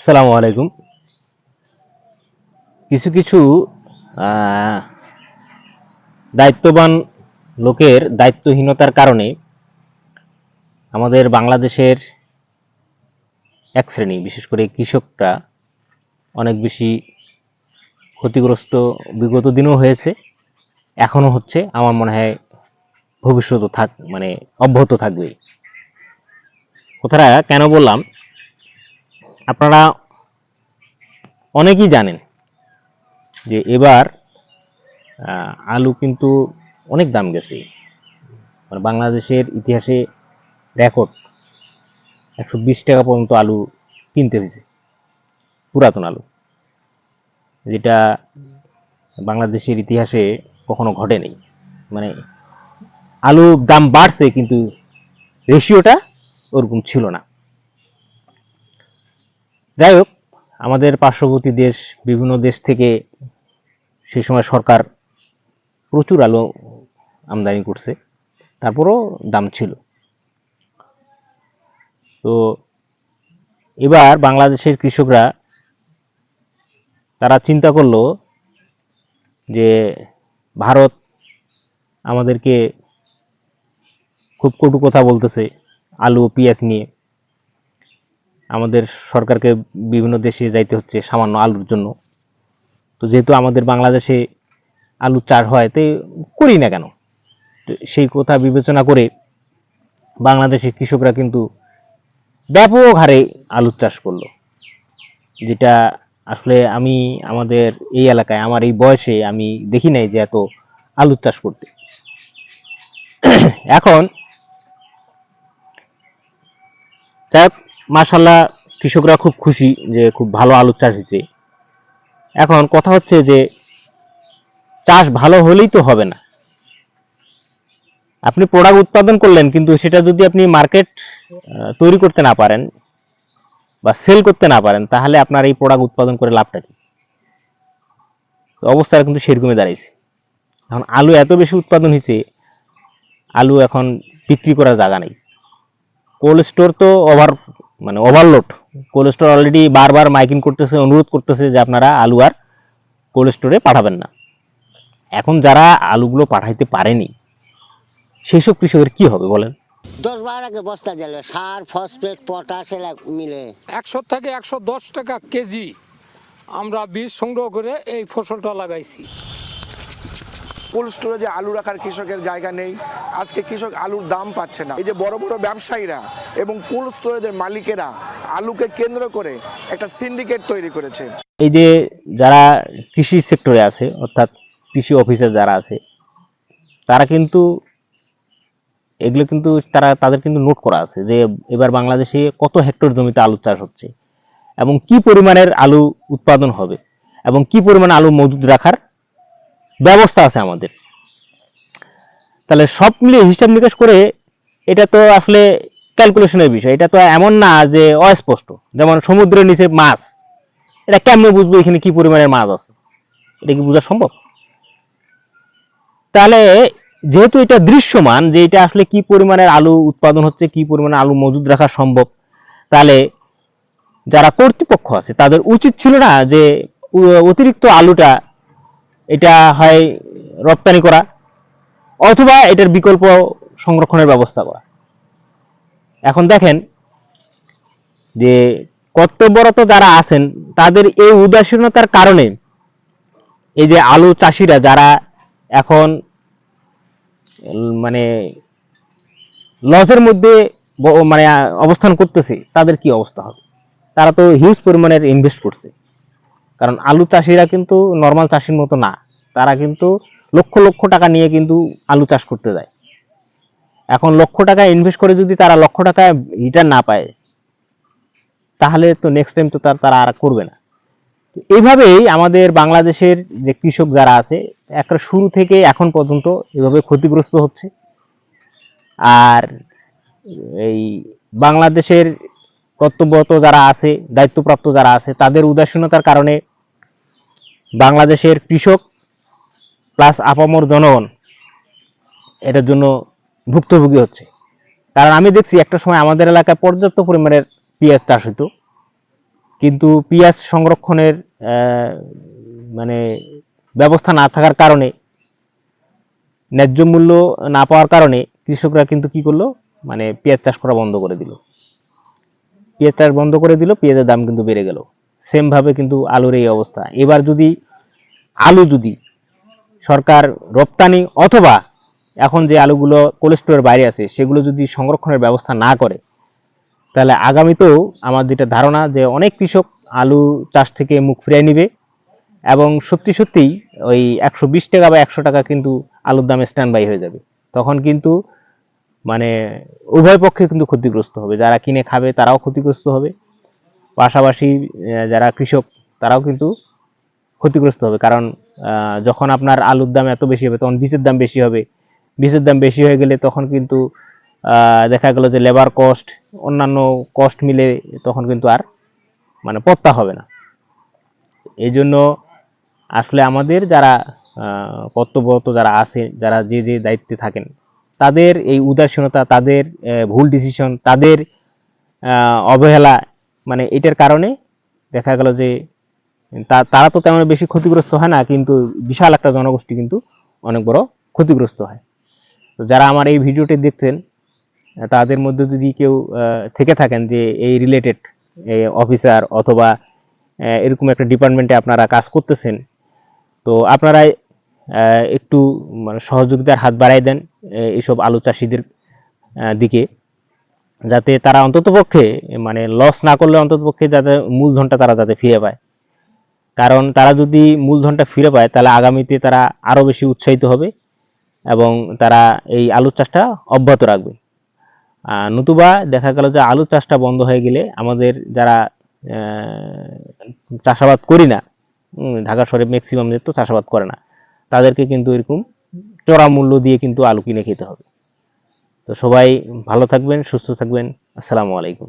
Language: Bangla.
আসসালামু আলাইকুম। কিছু কিছু আহ, দায়িত্ববান লোকের দায়িত্বহীনতার কারণে আমাদের বাংলাদেশের এক শ্রেণী, বিশেষ করে কৃষকরা অনেক বেশি ক্ষতিগ্রস্ত বিগত দিনেও হয়েছে, এখনো হচ্ছে। আমার মনে হয় ভবিষ্যতে অব্যাহত থাকবে। কথাটা কেন বললাম, আপনারা অনেকেই জানেন যে এবার আলু কিন্তু অনেক দাম গেছে। বাংলাদেশের ইতিহাসে রেকর্ড 120 টাকা পর্যন্ত আলু কিনতে হয়েছে, পুরাতন আলু, যেটা বাংলাদেশের ইতিহাসে কখনো ঘটেনি। মানে আলু দাম বাড়ছে কিন্তু রেশিওটা ওরকম ছিল না। যাই হোক, আমাদের পার্শ্ববর্তী দেশ, বিভিন্ন দেশ থেকে সেই সময় সরকার প্রচুর আলু আমদানি করছে, তারপরও দাম ছিল। তো এবার বাংলাদেশের কৃষকরা তারা চিন্তা করলো যে ভারত আমাদেরকে খুব কটু কথা বলতেছে আলু ও পেঁয়াজ নিয়ে, আমাদের সরকারকে বিভিন্ন দেশে যাইতে হচ্ছে সামান্য আলুর জন্য। তো যেহেতু আমাদের বাংলাদেশে আলু চাষ হয়, তো করি না কেন? সেই কথা বিবেচনা করে বাংলাদেশের কৃষকরা কিন্তু ব্যাপক হারে আলু চাষ করলো, যেটা আসলে আমি আমাদের এই এলাকায়, আমার এই বয়সে আমি দেখি নাই যে এত আলু চাষ করতে। এখন যাই হোক, মাশাল্লাহ, কৃষকরা খুব খুশি যে খুব ভালো আলু চাষ হয়েছে। এখন কথা হচ্ছে যে চাষ ভালো হলেই তো হবে না। আপনি প্রোডাক্ট উৎপাদন করলেন, কিন্তু সেটা যদি আপনি মার্কেট তৈরি করতে না পারেন বা সেল করতে না পারেন, তাহলে আপনার এই প্রোডাক্ট উৎপাদন করে লাভটা কি? অবস্থাটা কিন্তু সেরকমই দাঁড়াইছে। এখন আলু এত বেশি উৎপাদন হয়েছে, আলু এখন বিক্রি করার জায়গা নেই। কোল্ড স্টোর তো ওভারলোড। কোল্ড স্টোর অলরেডি বারবার মাইকিং করতেছে, অনুরোধ করতেছে যে আপনারা আলু আর কোল্ড স্টোরে পাঠাবেন না। এখন যারা আলুগুলো পাঠাইতে পারেনি, সেসব কৃষকের কি হবে বলেন? 10-12 বস্তা দিলে সার, ফসফেট, পটাশ এলা মিলে 100 থেকে 110 টাকা কেজি আমরা বীজ সংগ্রহ করে এই ফসলটা লাগাইছি। কোল্ড স্টোরেজে আলু রাখার কৃষকের জায়গা নেই। আজকে কৃষক আলুর দাম পাচ্ছে না। এই যে বড় বড় ব্যবসায়ীরা এবং কোল্ড স্টোরেজের মালিকেরা আলুকে কেন্দ্র করে একটা সিন্ডিকেট তৈরি করেছে। এই যে যারা কৃষি সেক্টরে আছে, অর্থাৎ কৃষি অফিসার যারা আছে, তারা কিন্তু এগুলো কিন্তু তাদের কিন্তু নোট করা আছে যে এবার বাংলাদেশে কত হেক্টর জমিতে আলু চাষ হচ্ছে এবং কি পরিমাণের আলু উৎপাদন হবে এবং কি পরিমাণ আলু মজুদ রাখার ব্যবস্থা আছে আমাদের। তাহলে সব মিলিয়ে হিসাব নিকাশ করে এটা তো আসলে ক্যালকুলেশনের বিষয়। এটা তো এমন না যে অস্পষ্ট। যেমন সমুদ্রের নিচে মাছ, এটা কেমনে বুঝবো এখানে কি পরিমাণের মাছ আছে? এটা কি বোঝা সম্ভব? তাহলে যেহেতু এটা দৃশ্যমান যে এটা আসলে কি পরিমাণের আলু উৎপাদন হচ্ছে, কি পরিমাণে আলু মজুদ রাখা সম্ভব, তাহলে যারা কর্তৃপক্ষ আছে তাদের উচিত ছিল না যে অতিরিক্ত আলুটা এটা হয় রপ্তানি করা অথবা এটার বিকল্প সংরক্ষণের ব্যবস্থা করা। এখন দেখেন যে কর্তব্যরত যারা আছেন তাদের এই উদাসীনতার কারণে এই যে আলু চাষিরা যারা এখন মানে লসের মধ্যে মানে অবস্থান করতেছে, তাদের কি অবস্থা হবে? তারা তো হিউজ পরিমাণের ইনভেস্ট করছে। কারণ আলু চাষিরা কিন্তু নর্মাল চাষির মতো না, তারা কিন্তু লক্ষ লক্ষ টাকা নিয়ে কিন্তু আলু চাষ করতে যায়। এখন লক্ষ টাকা ইনভেস্ট করে যদি তারা লক্ষ টাকা রিটার্ন না পায়, তাহলে তো নেক্সট টাইম তো তারা আর করবে না। এইভাবেই আমাদের বাংলাদেশের যে কৃষক যারা আছে একটা শুরু থেকে এখন পর্যন্ত এভাবে ক্ষতিগ্রস্ত হচ্ছে। আর এই বাংলাদেশের কর্তব্যরত যারা আছে, দায়িত্বপ্রাপ্ত যারা আছে, তাদের উদাসীনতার কারণে বাংলাদেশের কৃষক প্লাস আপামর জনগণ এটার জন্য ভুক্তভোগী হচ্ছে। কারণ আমি দেখছি একটা সময় আমাদের এলাকায় পর্যাপ্ত পরিমাণের পেঁয়াজ চাষ হতো, কিন্তু পেঁয়াজ সংরক্ষণের মানে ব্যবস্থা না থাকার কারণে, ন্যায্য মূল্য না পাওয়ার কারণে কৃষকরা কিন্তু কি করলো, মানে পেঁয়াজ চাষ করা বন্ধ করে দিল। পেঁয়াজ চাষ বন্ধ করে দিল, পেঁয়াজের দাম কিন্তু বেড়ে গেল। সেম ভাবে কিন্তু আলুর এই অবস্থা। এবার যদি আলু যদি সরকার রপ্তানি অথবা এখন যে আলুগুলো কোল্ড স্টোরের বাইরে আছে সেগুলো যদি সংরক্ষণের ব্যবস্থা না করে, তাহলে আগামীতেও আমার যেটা ধারণা যে অনেক কৃষক আলু চাষ থেকে মুখ ফিরিয়ে নিবে এবং সত্যি সত্যিই ওই 120 টাকা বা 100 টাকা কিন্তু আলুর দাম স্ট্যান্ড বাই হয়ে যাবে। তখন কিন্তু মানে উভয় পক্ষে কিন্তু ক্ষতিগ্রস্ত হবে, যারা কিনে খাবে তারাও ক্ষতিগ্রস্ত হবে, পাশাপাশি যারা কৃষক তারাও কিন্তু ক্ষতিগ্রস্ত হবে। কারণ যখন আপনার আলুর দাম এত বেশি হবে তখন বীজের দাম বেশি হবে, বীজের দাম বেশি হয়ে গেলে তখন কিন্তু দেখা গেল যে লেবার কস্ট অন্যান্য কস্ট মিলে তখন কিন্তু আর মানে পত্তা হবে না। এই জন্য আসলে আমাদের যারা কর্তব্যরত যারা আছে, যারা যে যে দায়িত্বে থাকেন, তাদের এই উদাসীনতা, তাদের ভুল ডিসিশন, তাদের অবহেলা, মানে এটার কারণে দেখা গেল যে তারা তো তেমন বেশি ক্ষতিগ্রস্ত হয় না, কিন্তু বিশাল একটা জনগোষ্ঠী কিন্তু অনেক বড় ক্ষতিগ্রস্ত হয়। তো যারা আমার এই ভিডিওটি দেখছেন তাদের মধ্যে যদি কেউ থেকে থাকেন যে এই রিলেটেড অফিসার অথবা এরকম একটা ডিপার্টমেন্টে আপনারা কাজ করতেছেন, তো আপনারা একটু মানে সহযোগিতার হাত বাড়াই দেন এইসব আলু চাষিদের দিকে, যাতে তারা অন্ততপক্ষে মানে লস না করলে অন্ততপক্ষে যাতে মূলধনটা তারা যাতে ফিরে পায়। কারণ তারা যদি মূলধনটা ফিরে পায় তাহলে আগামীতে তারা আরও বেশি উৎসাহিত হবে এবং তারা এই আলু চাষটা অব্যাহত রাখবে। নতুবা দেখা গেল যে আলু চাষটা বন্ধ হয়ে গেলে আমাদের যারা চাষাবাদ করি না, ঢাকা শহরে ম্যাক্সিমাম তো চাষাবাদ করে না, তাদেরকে কিন্তু এরকম চড়া মূল্য দিয়ে কিন্তু আলু কিনে খেতে হবে। তো সবাই ভালো থাকবেন, সুস্থ থাকবেন। আসসালামু আলাইকুম।